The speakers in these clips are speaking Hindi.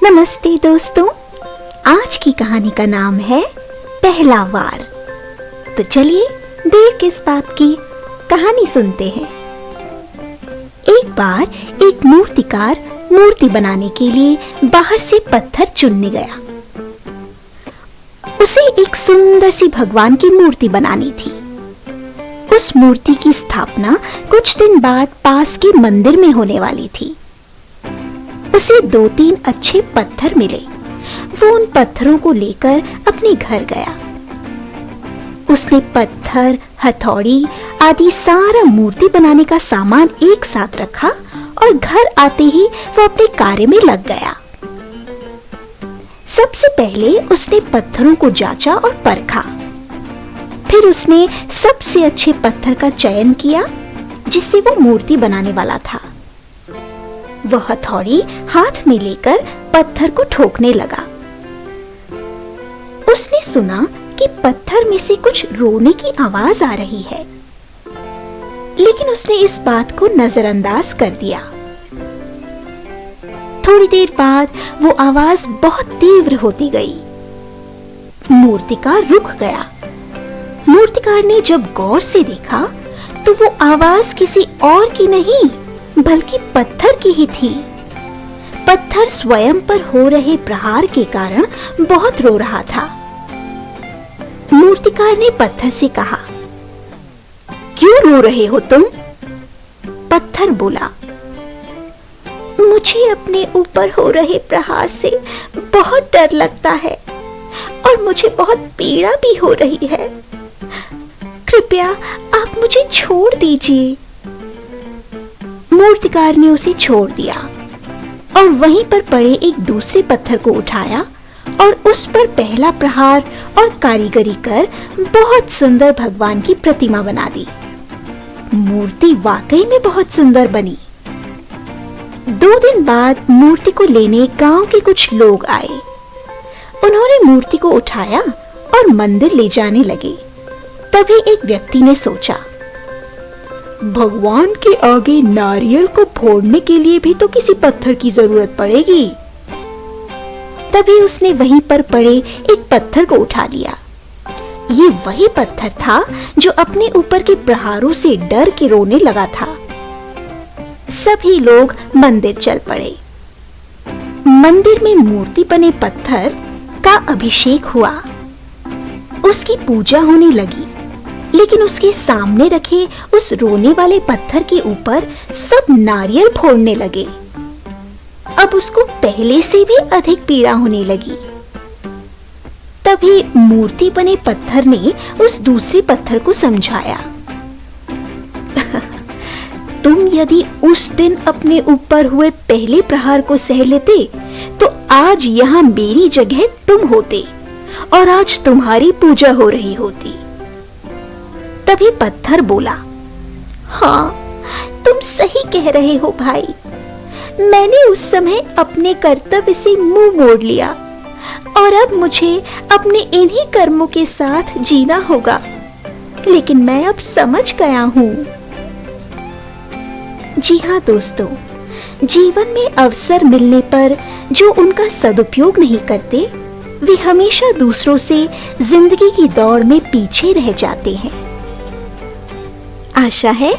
नमस्ते दोस्तों, आज की कहानी का नाम है पहला वार। तो चलिए देर किस बात की, कहानी सुनते हैं। एक बार एक मूर्तिकार मूर्ति बनाने के लिए बाहर से पत्थर चुनने गया। उसे एक सुंदर सी भगवान की मूर्ति बनानी थी। उस मूर्ति की स्थापना कुछ दिन बाद पास के मंदिर में होने वाली थी। उसे 2-3 अच्छे पत्थर मिले। वो उन पत्थरों को लेकर अपने घर गया। उसने पत्थर, हथौड़ी आदि सारा मूर्ति बनाने का सामान एक साथ रखा और घर आते ही वो अपने कार्य में लग गया। सबसे पहले उसने पत्थरों को जांचा और परखा। फिर उसने सबसे अच्छे पत्थर का चयन किया जिससे वो मूर्ति बनाने वाला था। वह हथौड़ी हाथ में लेकर पत्थर को ठोकने लगा। उसने सुना कि पत्थर में से कुछ रोने की आवाज आ रही है, लेकिन उसने इस बात को नजरअंदाज कर दिया। थोड़ी देर बाद वो आवाज बहुत तीव्र होती गई। मूर्तिकार रुक गया। मूर्तिकार ने जब गौर से देखा तो वो आवाज किसी और की नहीं बल्कि पत्थर की ही थी। पत्थर स्वयं पर हो रहे प्रहार के कारण बहुत रो रहा था। मूर्तिकार ने पत्थर से कहा, क्यों रो रहे हो तुम? पत्थर बोला, मुझे अपने ऊपर हो रहे प्रहार से बहुत डर लगता है और मुझे बहुत पीड़ा भी हो रही है। कृपया आप मुझे छोड़ दीजिए। मूर्तिकार ने उसे छोड़ दिया और वहीं पर पड़े एक दूसरे पत्थर को उठाया और उस पर पहला प्रहार और कारीगरी कर बहुत सुंदर भगवान की प्रतिमा बना दी। मूर्ति वाकई में बहुत सुंदर बनी। 2 दिन बाद मूर्ति को लेने गांव के कुछ लोग आए। उन्होंने मूर्ति को उठाया और मंदिर ले जाने लगे। तभी एक व्यक्ति ने सोचा, भगवान के आगे नारियल को फोड़ने के लिए भी तो किसी पत्थर की जरूरत पड़ेगी। तभी उसने वहीं पर पड़े एक पत्थर को उठा लिया। ये वही पत्थर था जो अपने ऊपर के प्रहारों से डर के रोने लगा था। सभी लोग मंदिर चल पड़े। मंदिर में मूर्ति बने पत्थर का अभिषेक हुआ। उसकी पूजा होने लगी, लेकिन उसके सामने रखे उस रोने वाले पत्थर के ऊपर सब नारियल फोड़ने लगे। अब उसको पहले से भी अधिक पीड़ा होने लगी। तभी मूर्ति बने पत्थर ने उस दूसरे पत्थर को समझाया, तुम यदि उस दिन अपने ऊपर हुए पहले प्रहार को सह लेते तो आज यहाँ मेरी जगह तुम होते और आज तुम्हारी पूजा हो रही होती। तभी पत्थर बोला, हाँ, तुम सही कह रहे हो भाई। मैंने उस समय अपने कर्तव्य से मुंह मोड़ लिया और अब मुझे अपने इन्हीं कर्मों के साथ जीना होगा। लेकिन मैं अब समझ गया हूँ। जी हाँ दोस्तों, जीवन में अवसर मिलने पर जो उनका सदुपयोग नहीं करते, वे हमेशा दूसरों से जिंदगी की दौड़ में पीछे रह जाते हैं। आशा है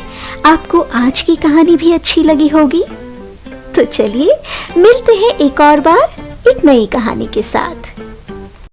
आपको आज की कहानी भी अच्छी लगी होगी। तो चलिए मिलते हैं एक और बार एक नई कहानी के साथ।